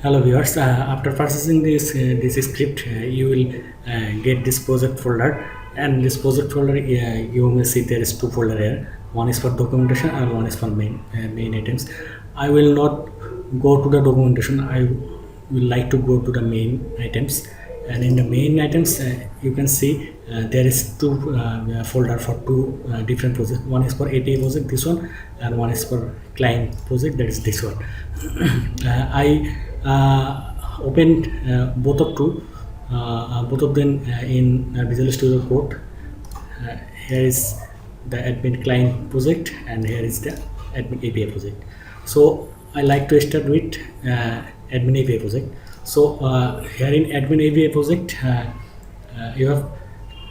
Hello viewers, after processing this script, you will get this project folder, and this project folder you may see there is two folder here. One is for documentation and one is for main items. I will not go to the documentation. I will like to go to the main items, and in the main items you can see there is two folder for two different projects. One is for API project, this one, and one is for client project, that is this one. I opened both of them in Visual Studio Code. Here is the admin client project, and here is the admin API project. So I like to start with admin API project. So here in admin API project, you have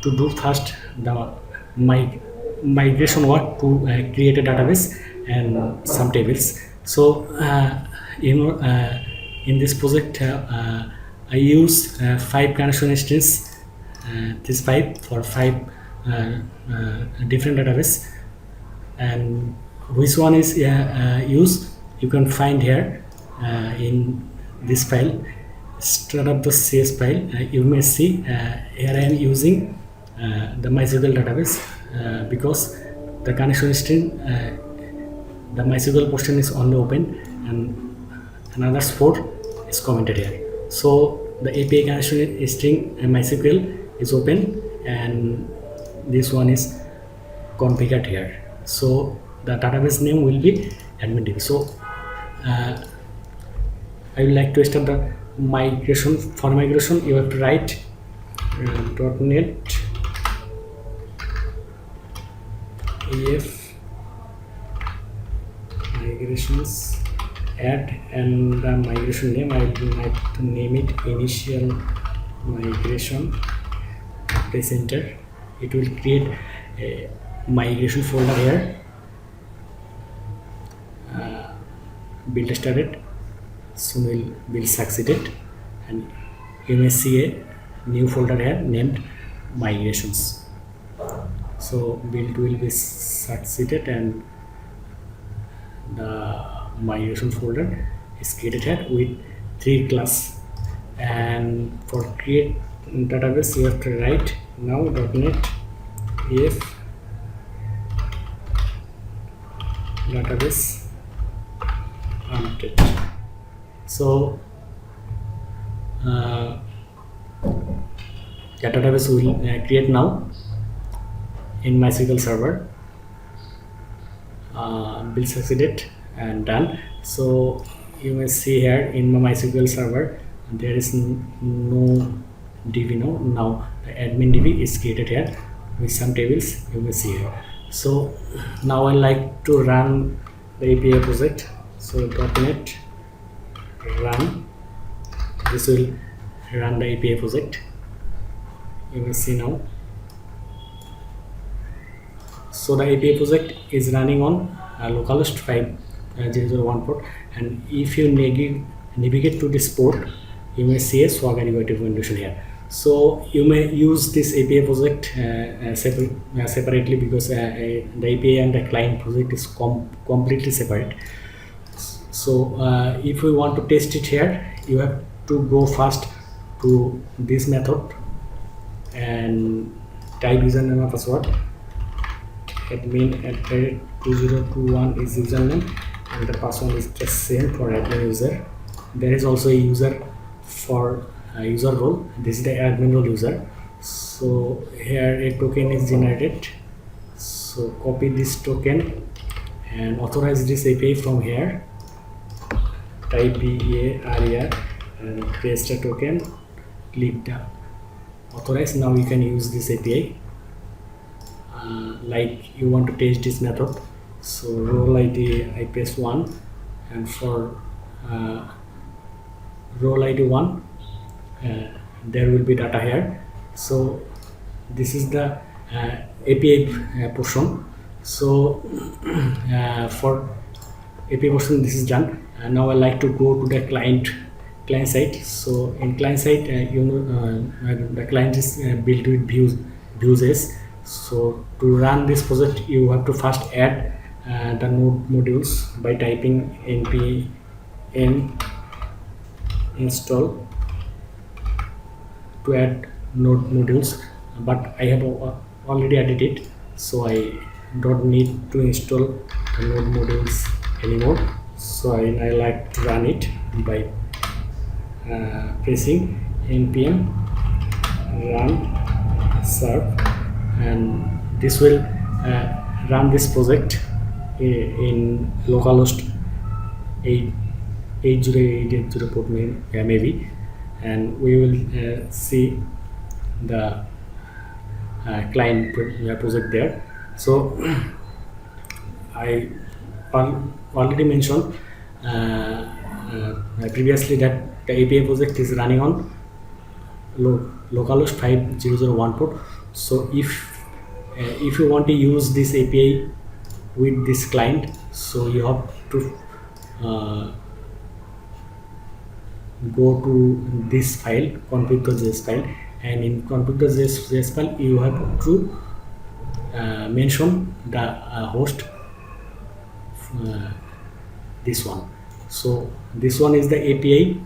to do first the migration work to create a database and some tables. So in this project I use 5 connection instances, this 5 for 5 different database, and which one is used you can find here in this file, startup.cs file. You may see here I am using the MySQL database because the connection string, the MySQL portion is only open and another 4 is commented here. So the API connection string MySQL is open and this one is configured here. So the database name will be AdminVue. So I would like to start the migration. For migration you have to write .NET if migrations add, and the migration name I will like to name it initial migration. Press enter. It will create a migration folder here. Build started, soon will succeeded, and you may see a new folder here named migrations. So build will be succeeded and the migration folder is created here with 3 class. And for create database you have to write now .NET if database update. So the database will create now in MySQL server. Build succeeded and done. So you may see here in my MySQL server there is no DB now the admin DB is created here with some tables you may see here. So now I like to run the API project. So .NET run, this will run the API project, you may see now. So the API project is running on localhost 5001 port, and if you navigate to this port you may see a Swagger UI documentation here. So you may use this API project separately because the API and the client project is completely separate. So if we want to test it here you have to go first to this method and type username and password. Admin@2021 is username and the password is just same for admin user. There is also a user for user role. This is the admin role user. So here a token is generated, so copy this token and authorize this API from here. Type BARER and paste a token, click the authorize. Now you can use this API like you want to test this method. So role ID I press 1 and for role ID 1 there will be data here. So this is the API portion. So for API portion this is done. Now I like to go to the client side. So in client side the client is built with vuejs. So to run this project you have to first add the node modules by typing npm install to add node modules, but I have already added it, so I don't need to install the node modules anymore. So I like to run it by pressing npm run serve, and this will run this project in localhost 8080 port maybe, and we will see the client project there. So I already mentioned previously that the API project is running on localhost 5001 port. So if you want to use this API with this client, so you have to go to this file, config.js file, and in config.js file you have to mention the host, this one. So this one is the API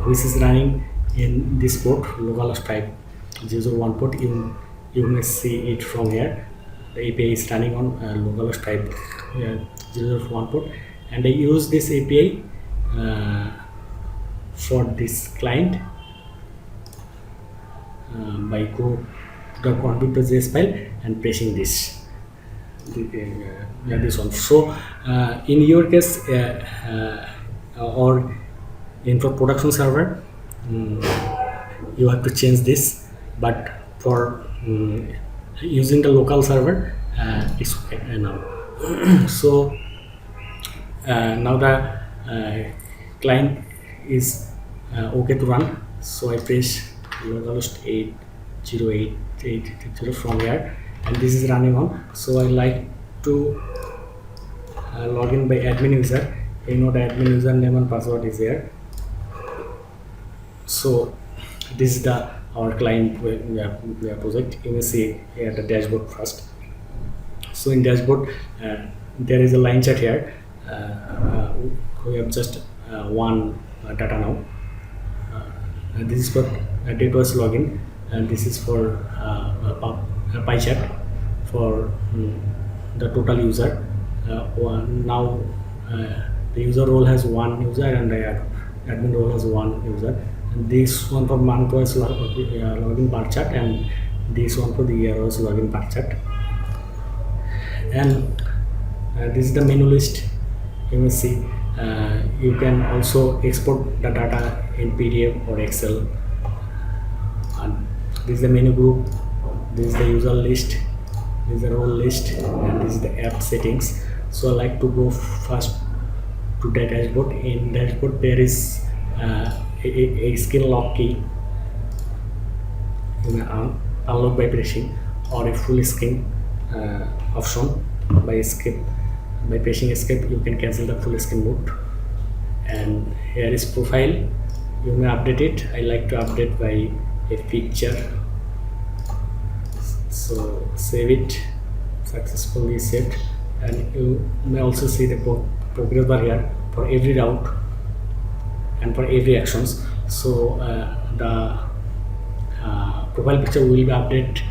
which is running in this port, localhost 5001 port. You may see it from here. The API is running on localhost 5001 port, and I use this API for this client by go to the config.js file and pressing this one. So in your case or in for production server, you have to change this, but for using the local server it's okay now. So now the client is okay to run, so I press localhost 8080 from here, and this is running on. So I like to log in by admin user. You know, the admin username and password is there. So this is our client project. You may see here the dashboard first. So in dashboard there is a line chart here. We have just one data now. This is for database login, and this is for pie chart for the total user. Now the user role has one user, and the admin role has one user. And this one for month was login bar chart, and this one for the year was login bar chart. And this is the menu list. You will see you can also export the data in PDF or Excel. And this is the menu group, this is the user list, this is the role list, and this is the app settings. So I like to go first to the dashboard. In dashboard there is a skill lock key. You may unlock by pressing, or a full screen option by escape. By pressing escape you can cancel the full screen mode. And here is profile. You may update it. I like to update by a picture. So save it, successfully saved. And you may also see the progress bar here for every route and for every actions. So the profile picture will be updated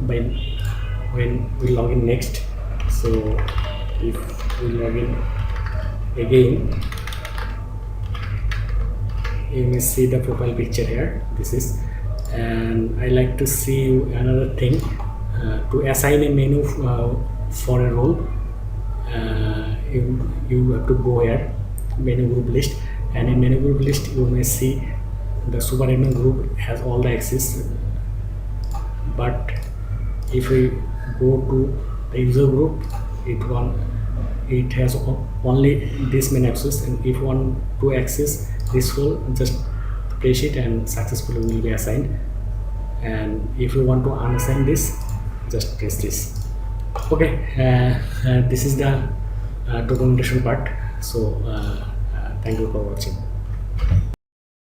by when we log in next. So if we log in again, you may see the profile picture here. This is, and I like to see another thing. To assign a menu for a role, you have to go here, menu group list, and in menu group list you may see the super admin group has all the access. But if we go to the user group, it has only this many access, and if you want to access this role, just press it and successfully will be assigned. And if you want to unassign this, just press this. Okay, this is the documentation part. So thank you for watching.